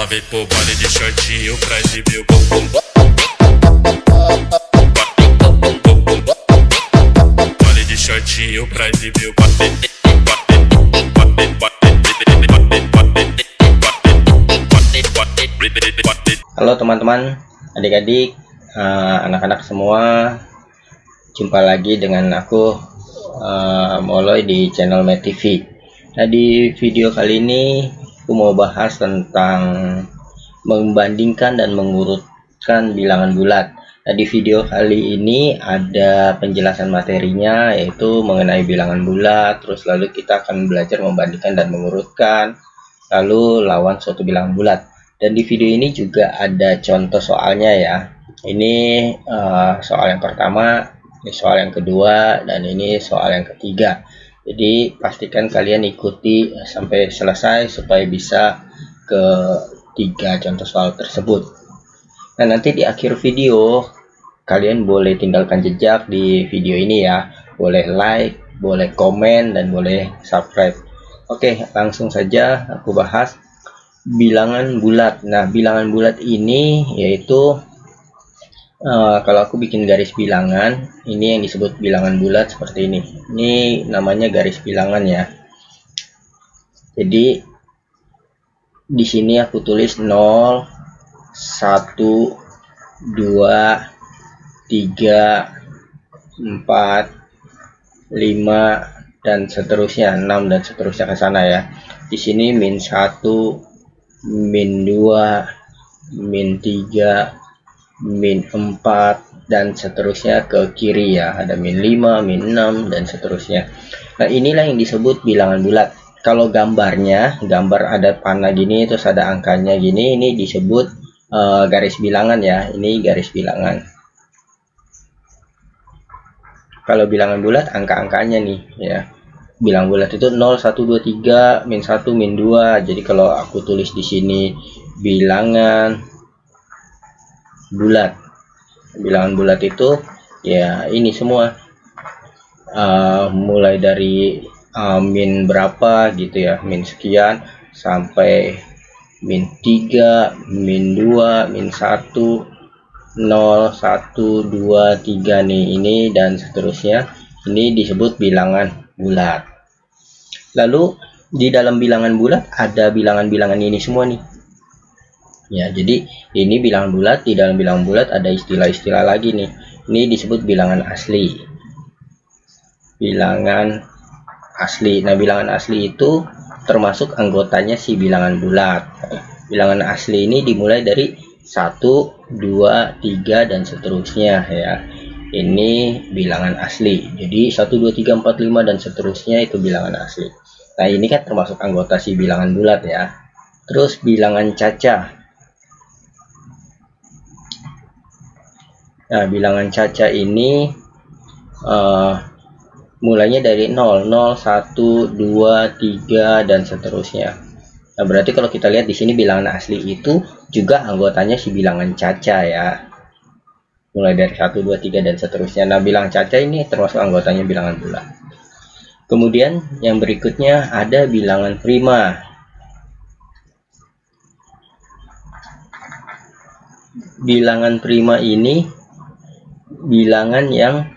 Ela veio pro baile de shortinho pra exibir o bumbum. Baile de shortinho pra exibir o Halo teman-teman, adik-adik, anak-anak semua, jumpa lagi dengan aku Moloy di channel Met TV. Nah, di video kali ini aku mau bahas tentang membandingkan dan mengurutkan bilangan bulat. Nah, di video kali ini ada penjelasan materinya, yaitu mengenai bilangan bulat. Terus lalu kita akan belajar membandingkan dan mengurutkan, lalu lawan suatu bilangan bulat. Dan di video ini juga ada contoh soalnya ya. Ini soal yang pertama, ini soal yang kedua, dan ini soal yang ketiga. Jadi pastikan kalian ikuti sampai selesai supaya bisa ke 3 contoh soal tersebut. Nah, nanti di akhir video kalian boleh tinggalkan jejak di video ini ya. Boleh like, boleh komen, dan boleh subscribe. Oke, langsung saja aku bahas bilangan bulat. Nah, bilangan bulat ini yaitu kalau aku bikin garis bilangan, ini yang disebut bilangan bulat seperti ini. Ini namanya garis bilangan ya. Jadi di sini aku tulis 0, 1, 2, 3, 4, 5, dan seterusnya, 6 dan seterusnya ke sana ya. Di sini min 1, min 2, min 3, min 4, dan seterusnya ke kiri ya. Ada min 5, min 6, dan seterusnya. Nah, inilah yang disebut bilangan bulat. Kalau gambarnya, gambar ada panah gini, terus ada angkanya gini, ini disebut garis bilangan ya. Ini garis bilangan. Kalau bilangan bulat, angka-angkanya nih ya. Bilangan bulat itu 0, 1, 2, 3, min 1, min 2. Jadi kalau aku tulis di sini bilangan bulat. Bilangan bulat itu ya ini semua. Mulai dari min berapa gitu ya, min sekian sampai min 3, min 2, min 1, 0, 1, 2, 3 nih, ini dan seterusnya. Ini disebut bilangan bulat. Lalu di dalam bilangan bulat ada bilangan-bilangan ini semua nih. Ya, jadi ini bilangan bulat. Di dalam bilangan bulat ada istilah-istilah lagi nih. Ini disebut bilangan asli. Bilangan asli. Nah, bilangan asli itu termasuk anggotanya si bilangan bulat. Bilangan asli ini dimulai dari 1, 2, 3, dan seterusnya ya. Ini bilangan asli. Jadi 1, 2, 3, 4, 5, dan seterusnya itu bilangan asli. Nah, ini kan termasuk anggota si bilangan bulat ya. Terus bilangan cacah. Nah, bilangan cacah ini mulainya dari 0, 0, 1, 2, 3, dan seterusnya. Nah, berarti kalau kita lihat di sini bilangan asli itu juga anggotanya si bilangan cacah ya. Mulai dari 1, 2, 3, dan seterusnya. Nah, bilangan cacah ini termasuk anggotanya bilangan bulat. Kemudian yang berikutnya ada bilangan prima. Bilangan prima ini bilangan yang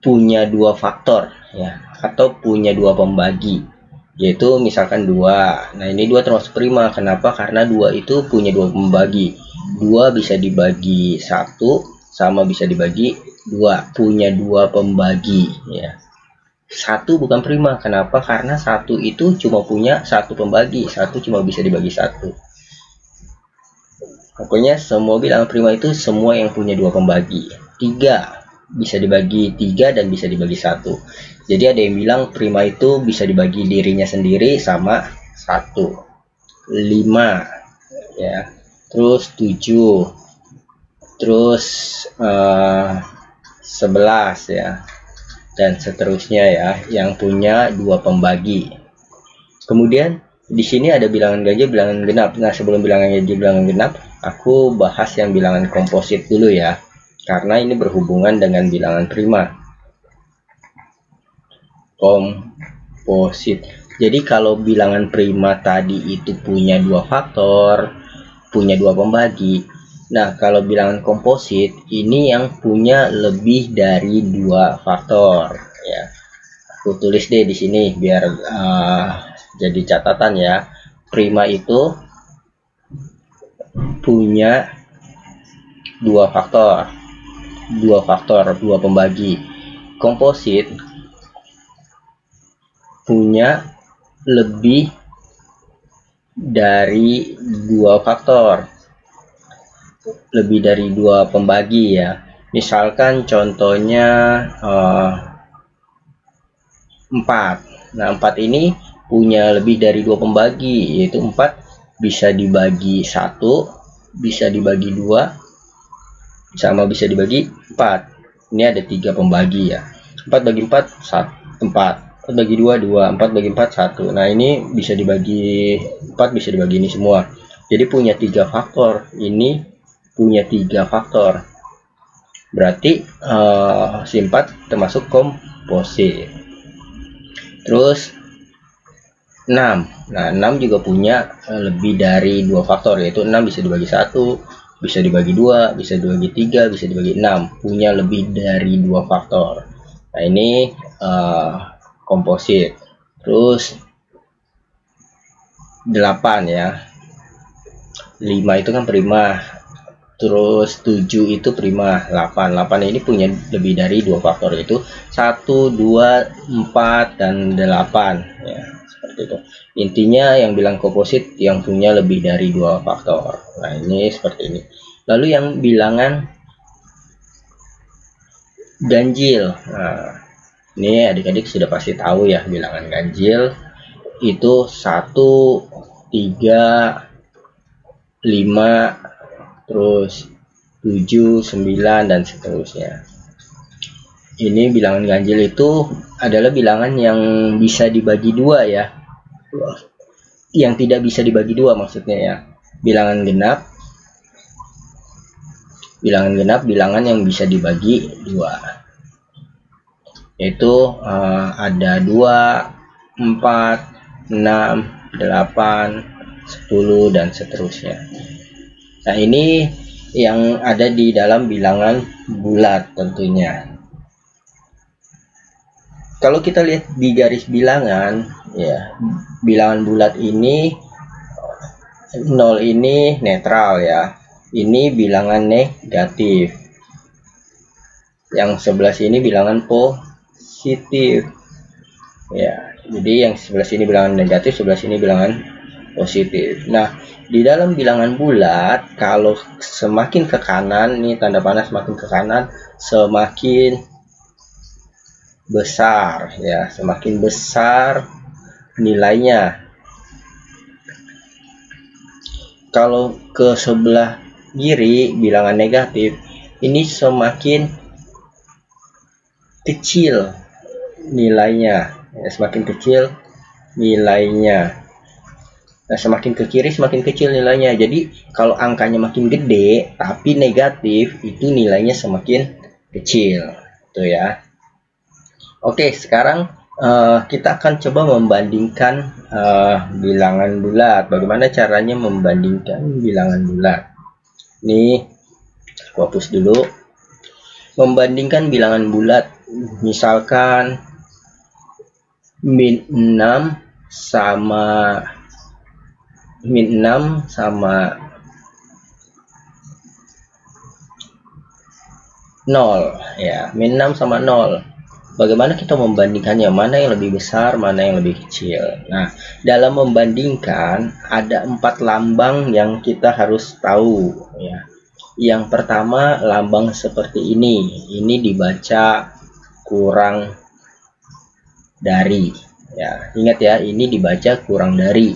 punya 2 faktor ya, atau punya 2 pembagi, yaitu misalkan 2. Nah, ini 2 termasuk prima. Kenapa? Karena 2 itu punya 2 pembagi. 2 bisa dibagi 1 sama bisa dibagi 2, punya 2 pembagi ya. 1 bukan prima. Kenapa? Karena 1 itu cuma punya 1 pembagi. 1 cuma bisa dibagi 1. Pokoknya semua bilangan prima itu semua yang punya 2 pembagi. 3 bisa dibagi 3 dan bisa dibagi 1. Jadi ada yang bilang prima itu bisa dibagi dirinya sendiri sama 1. 5 ya. Terus 7. Terus 11 ya. Dan seterusnya ya, yang punya 2 pembagi. Kemudian di sini ada bilangan ganjil, bilangan genap. Nah, sebelum bilangan ganjil, bilangan genap, aku bahas yang bilangan komposit dulu ya, karena ini berhubungan dengan bilangan prima. Komposit. Jadi kalau bilangan prima tadi itu punya dua faktor, punya dua pembagi. Nah, kalau bilangan komposit ini yang punya lebih dari dua faktor ya. Aku tulis deh di sini biar jadi catatan ya. Prima itu punya dua faktor, dua pembagi. Komposit punya lebih dari dua faktor, lebih dari dua pembagi ya. Misalkan contohnya 4. Nah, 4 ini punya lebih dari dua pembagi, yaitu 4 bisa dibagi 1, bisa dibagi 2, sama bisa dibagi 4. Ini ada 3 pembagi ya. 4 bagi 4 1, 4. 4 bagi 2 2, 4 bagi 4 1. Nah, ini bisa dibagi 4, bisa dibagi ini semua. Jadi punya 3 faktor. Ini punya 3 faktor. Berarti si 4 termasuk komposit. Terus 6. Nah, 6 juga punya lebih dari dua faktor, yaitu 6 bisa dibagi 1, bisa dibagi 2, bisa dibagi 3, bisa dibagi 6. Punya lebih dari dua faktor. Nah, ini komposit. Terus 8 ya. 5 itu kan prima. Terus 7 itu prima. 8 ini punya lebih dari dua faktor, yaitu 1, 2, 4 dan 8 ya, seperti itu. Intinya yang bilang komposit yang punya lebih dari dua faktor. Nah, ini seperti ini. Lalu yang bilangan ganjil. Nah, ini adik-adik sudah pasti tahu ya, bilangan ganjil itu 1, 3, 5, terus 7, 9 dan seterusnya. Ini bilangan ganjil itu adalah bilangan yang bisa dibagi dua ya, yang tidak bisa dibagi dua maksudnya ya. Bilangan genap bilangan yang bisa dibagi dua, yaitu ada 2, 4, 6, 8, 10 dan seterusnya. Nah, ini yang ada di dalam bilangan bulat tentunya. Kalau kita lihat di garis bilangan ya, bilangan bulat ini 0 ini netral ya. Ini bilangan negatif. Yang sebelah sini bilangan positif. Ya, jadi yang sebelah sini bilangan negatif, sebelah sini bilangan positif. Nah, di dalam bilangan bulat, kalau semakin ke kanan, nih tanda panah semakin ke kanan, semakin besar ya, semakin besar nilainya. Kalau ke sebelah kiri bilangan negatif, ini semakin kecil nilainya ya, semakin kecil nilainya. Nah, semakin ke kiri semakin kecil nilainya. Jadi kalau angkanya makin gede tapi negatif, itu nilainya semakin kecil tuh ya. Oke, sekarang kita akan coba membandingkan bilangan bulat. Bagaimana caranya membandingkan bilangan bulat? Ini aku hapus dulu. Membandingkan bilangan bulat, misalkan min 6 sama 0 ya, min 6 sama 0. Bagaimana kita membandingkannya, mana yang lebih besar, mana yang lebih kecil? Nah, dalam membandingkan ada 4 lambang yang kita harus tahu ya. Yang pertama, lambang seperti ini dibaca kurang dari ya. Ingat ya, ini dibaca kurang dari.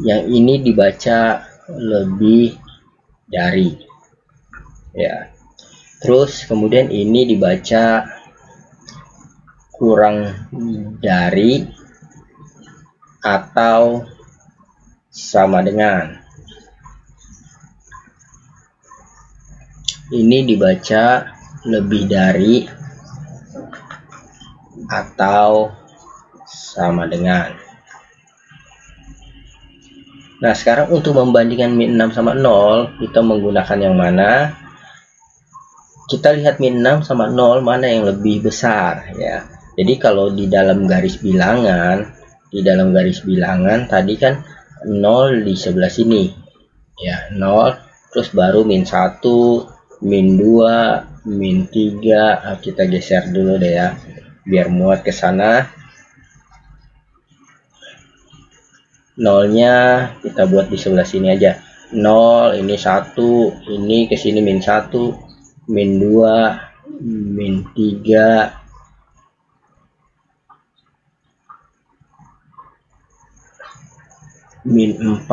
Yang ini dibaca lebih dari ya. Terus kemudian ini dibaca kurang dari atau sama dengan. Ini dibaca lebih dari atau sama dengan. Nah, sekarang untuk membandingkan min 6 sama 0, kita menggunakan yang mana? Kita lihat min 6 sama 0 mana yang lebih besar ya. Jadi kalau di dalam garis bilangan, tadi kan 0 di sebelah sini. Ya, 0 terus baru min 1, min 2, min 3. Kita geser dulu deh ya biar muat ke sana. Nolnya kita buat di sebelah sini aja. 0 ini 1, ini ke sini min 1, min 2, min 3, min 4,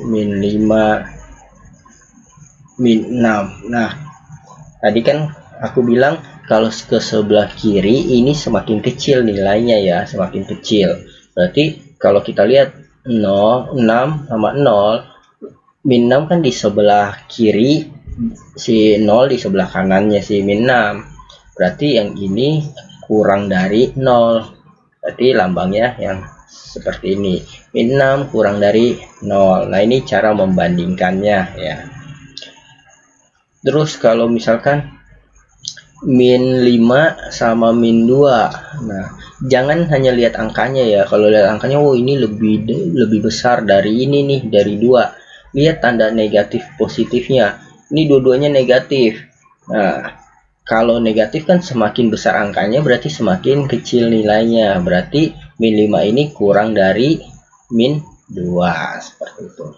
min 5, min 6. Nah, tadi kan aku bilang kalau ke sebelah kiri ini semakin kecil nilainya ya, semakin kecil. Berarti kalau kita lihat 6 sama 0, min 6 kan di sebelah kiri, si 0 di sebelah kanannya si min 6. Berarti yang ini kurang dari 0. Berarti lambangnya yang seperti ini, min 6 kurang dari 0. Nah, ini cara membandingkannya ya. Terus kalau misalkan min 5 sama min 2, nah jangan hanya lihat angkanya ya. Kalau lihat angkanya, oh ini lebih besar dari ini nih, dari 2. Lihat tanda negatif positifnya, ini dua-duanya negatif. Nah, kalau negatif kan semakin besar angkanya berarti semakin kecil nilainya. Berarti min 5 ini kurang dari min 2, seperti itu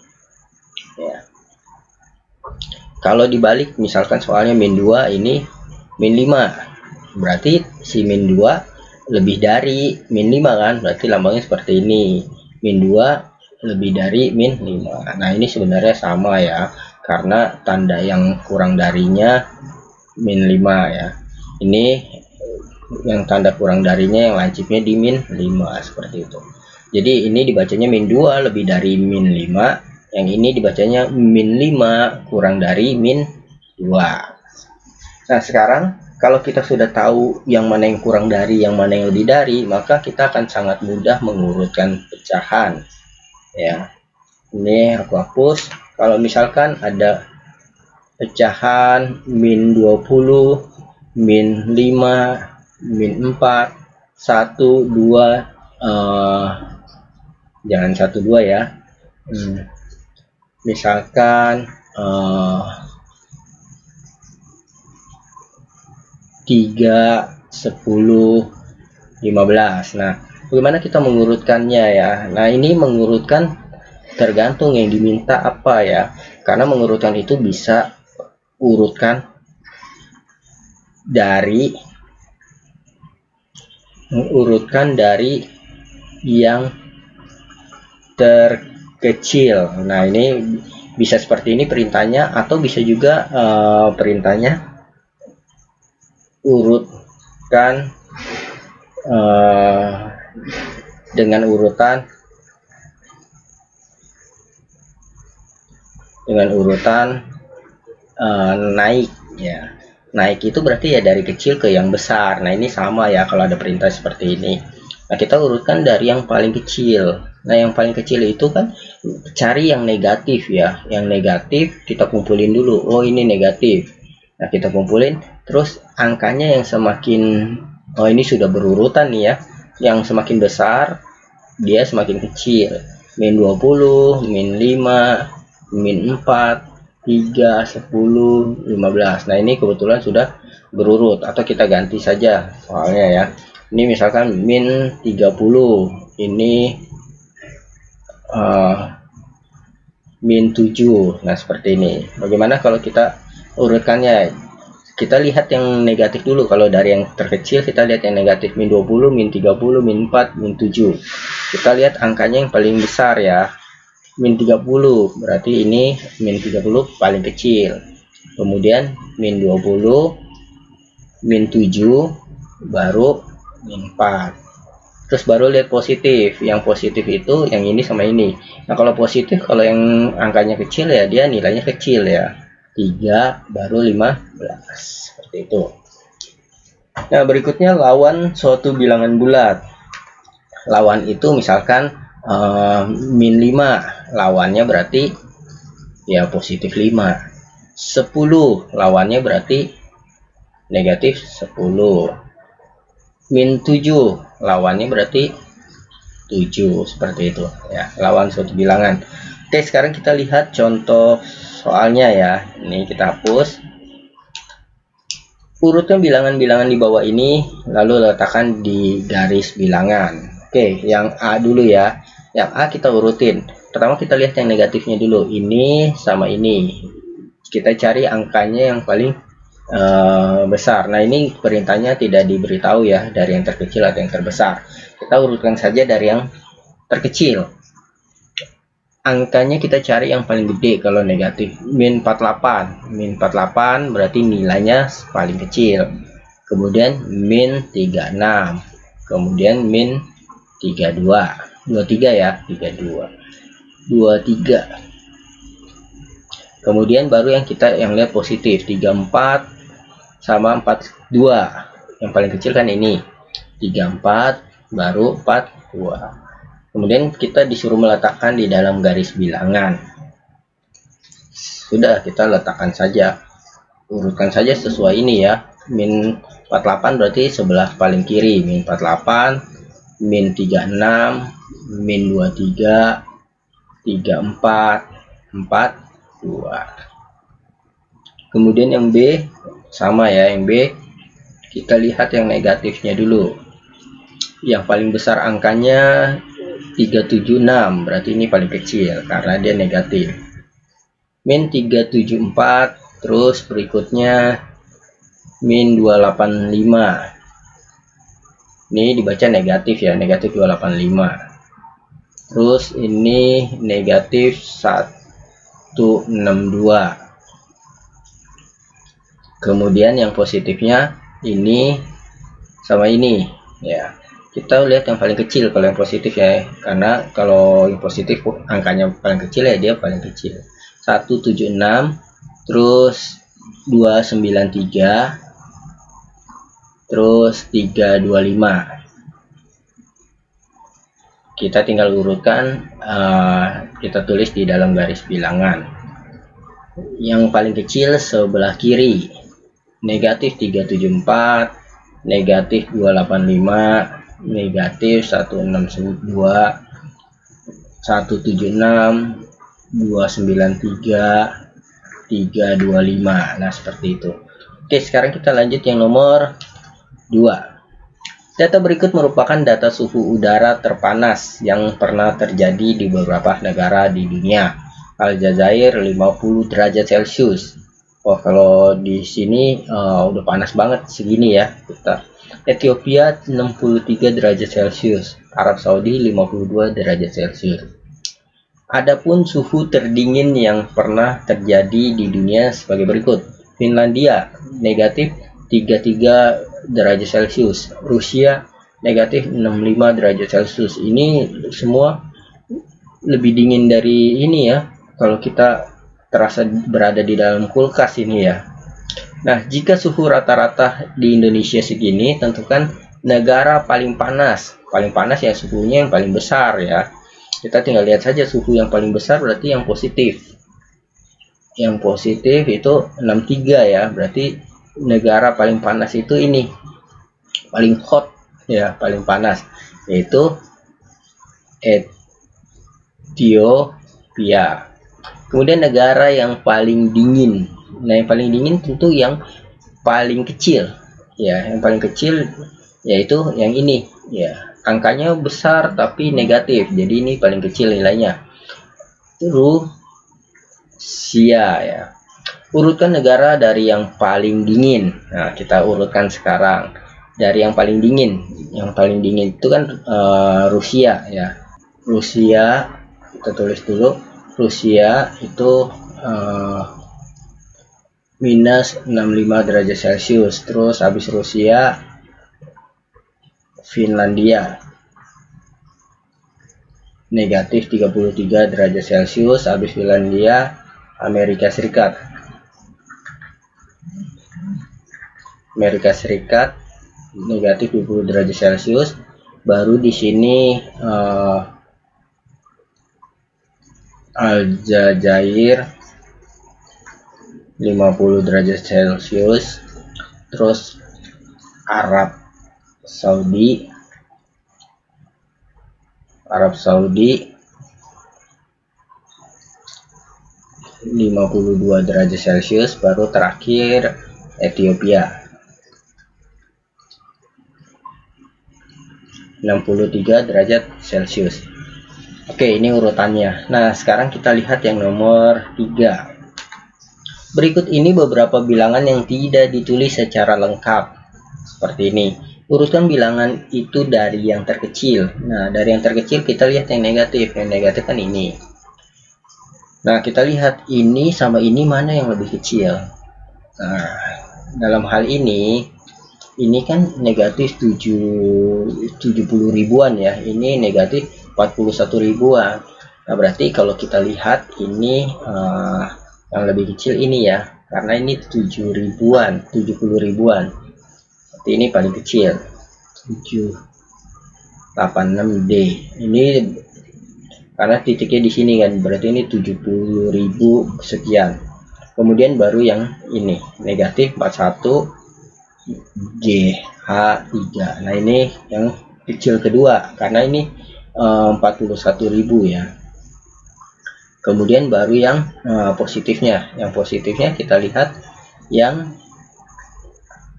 ya. Kalau dibalik, misalkan soalnya min 2 ini min 5, berarti si min 2 lebih dari min 5 kan, berarti lambangnya seperti ini, min 2 lebih dari min 5. Nah, ini sebenarnya sama ya, karena tanda yang kurang darinya min 5 ya. Ini yang tanda kurang darinya yang lancipnya di min 5, seperti itu. Jadi ini dibacanya min 2 lebih dari min 5, yang ini dibacanya min 5 kurang dari min 2. Nah, sekarang kalau kita sudah tahu yang mana yang kurang dari, yang mana yang lebih dari, maka kita akan sangat mudah mengurutkan pecahan ya. Ini aku hapus. Kalau misalkan ada pecahan min 20, min 5, min 4, 1, 2, jangan 1, 2 ya. Misalkan 3, 10, 15. Nah, bagaimana kita mengurutkannya ya? Nah, ini mengurutkan tergantung yang diminta apa ya. Karena mengurutkan itu bisa urutkan dari yang terkecil. Nah, ini bisa seperti ini perintahnya, atau bisa juga perintahnya urutkan dengan urutan naik ya. Naik itu berarti ya dari kecil ke yang besar. Nah, ini sama ya kalau ada perintah seperti ini. Nah, kita urutkan dari yang paling kecil. Nah, yang paling kecil itu kan cari yang negatif ya. Yang negatif kita kumpulin dulu. Oh, ini negatif. Nah, kita kumpulin. Terus angkanya yang semakin, oh ini sudah berurutan nih ya. Yang semakin besar dia semakin kecil. Min 20, min 5, min 4, 3, 10, 15. Nah, ini kebetulan sudah berurut, atau kita ganti saja soalnya ya. Ini misalkan min 30, ini min 7. Nah, seperti ini. Bagaimana kalau kita urutkannya? Kita lihat yang negatif dulu. Kalau dari yang terkecil kita lihat yang negatif, min 20, min 30, min 4, min 7. Kita lihat angkanya yang paling besar ya, min 30. Berarti ini min 30 paling kecil. Kemudian min 20, min 7, baru min 4. Terus baru lihat positif. Yang positif itu yang ini sama ini. Nah, kalau positif, kalau yang angkanya kecil ya dia nilainya kecil ya. 3, baru 15. Seperti itu. Nah, berikutnya lawan suatu bilangan bulat. lawan itu misalkan min 5, lawannya berarti ya positif 5. 10 lawannya berarti negatif 10. Min 7 lawannya berarti 7, seperti itu ya, lawan suatu bilangan. Oke, sekarang kita lihat contoh soalnya ya. Ini kita hapus. Urutkan bilangan-bilangan di bawah ini, lalu letakkan di garis bilangan. Oke, yang A dulu ya. Yang A kita urutin. Pertama kita lihat yang negatifnya dulu. Ini sama ini. Kita cari angkanya yang paling besar. Nah, ini perintahnya tidak diberitahu ya, dari yang terkecil atau yang terbesar. Kita urutkan saja dari yang terkecil. Angkanya kita cari yang paling gede kalau negatif. Min 48. Min 48 berarti nilainya paling kecil. Kemudian min 36. Kemudian min 32. 23 ya, 32. 23. Kemudian baru yang kita lihat positif, 34 sama 42. Yang paling kecil kan ini. 34 baru 42. Kemudian kita disuruh meletakkan di dalam garis bilangan. Sudah, kita letakkan saja. Urutkan saja sesuai ini ya. Min 48 berarti sebelah paling kiri. Min 48, min 36, min 23, 34, 42. Kemudian yang B sama ya. Yang B kita lihat yang negatifnya dulu. Yang paling besar angkanya 376, berarti ini paling kecil karena dia negatif. Min 374, terus berikutnya min 285. Ini dibaca negatif ya, negatif 285. Terus ini negatif 162. Kemudian yang positifnya ini sama ini ya. Kita lihat yang paling kecil kalau yang positif ya, karena kalau yang positif angkanya paling kecil ya, dia paling kecil. 176, terus 293, terus 325. Kita tinggal urutkan, kita tulis di dalam garis bilangan. Yang paling kecil sebelah kiri, negatif 374, negatif 285, negatif 162, 176, 293, 325. Nah, seperti itu. Oke, sekarang kita lanjut yang nomor 2. Data berikut merupakan data suhu udara terpanas yang pernah terjadi di beberapa negara di dunia. Aljazair 50 derajat Celcius. Oh, kalau di sini udah panas banget segini ya. Ethiopia 63 derajat Celcius, Arab Saudi 52 derajat Celcius. Adapun suhu terdingin yang pernah terjadi di dunia sebagai berikut. Finlandia negatif 33 derajat Celcius, Rusia negatif 65 derajat Celcius. Ini semua lebih dingin dari ini ya, kalau kita terasa berada di dalam kulkas ini ya. Nah, jika suhu rata-rata di Indonesia segini, tentukan negara paling panas. Paling panas ya suhunya yang paling besar ya. Kita tinggal lihat saja suhu yang paling besar berarti yang positif. Yang positif itu 63 ya, berarti negara paling panas itu ini. Paling hot ya, paling panas, yaitu Ethiopia. Kemudian negara yang paling dingin. Nah, yang paling dingin tentu yang paling kecil ya, yang paling kecil yaitu yang ini ya, angkanya besar tapi negatif, jadi ini paling kecil nilainya, Rusia ya. Urutkan negara dari yang paling dingin. Nah, kita urutkan sekarang dari yang paling dingin. Yang paling dingin itu kan Rusia ya. Rusia kita tulis dulu, Rusia itu minus 65 derajat Celcius. Terus habis Rusia, Finlandia negatif 33 derajat Celcius. Habis Finlandia, Amerika Serikat. Amerika Serikat negatif 20 derajat Celcius. baru di sini Aljazair 50 derajat Celcius, terus Arab Saudi 52 derajat Celcius, baru terakhir Ethiopia 63 derajat Celcius. Oke, ini urutannya. Nah, sekarang kita lihat yang nomor 3. Berikut ini beberapa bilangan yang tidak ditulis secara lengkap. Seperti ini. Urutan bilangan itu dari yang terkecil. Nah, dari yang terkecil kita lihat yang negatif. Yang negatif kan ini. Nah, kita lihat ini sama ini mana yang lebih kecil. Nah, dalam hal ini kan negatif 70 ribuan ya, ini negatif 41 ribuan. Nah, berarti kalau kita lihat ini yang lebih kecil ini ya, karena ini 70 ribuan. Berarti ini paling kecil 786D. Ini karena titiknya di sini kan, berarti ini 70.000 sekian. Kemudian baru yang ini negatif 41 GH3. Nah, ini yang kecil kedua karena ini 41.000 ya. Kemudian baru yang positifnya. Yang positifnya kita lihat yang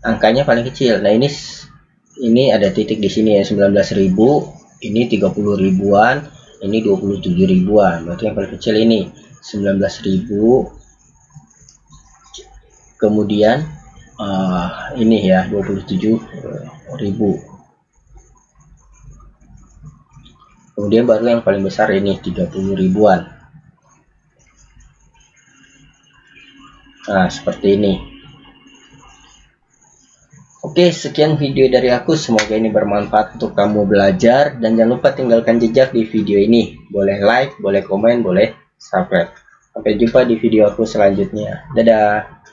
angkanya paling kecil. Nah, ini ada titik di sini ya, 19.000, ini 30 ribuan, ini 27 ribuan. Berarti yang paling kecil ini 19.000. Kemudian ini ya 27.000. Kemudian baru yang paling besar ini 30 ribuan. Nah, seperti ini. Oke, sekian video dari aku. Semoga ini bermanfaat untuk kamu belajar, dan jangan lupa tinggalkan jejak di video ini. Boleh like, boleh komen, boleh subscribe. Sampai jumpa di video aku selanjutnya. Dadah.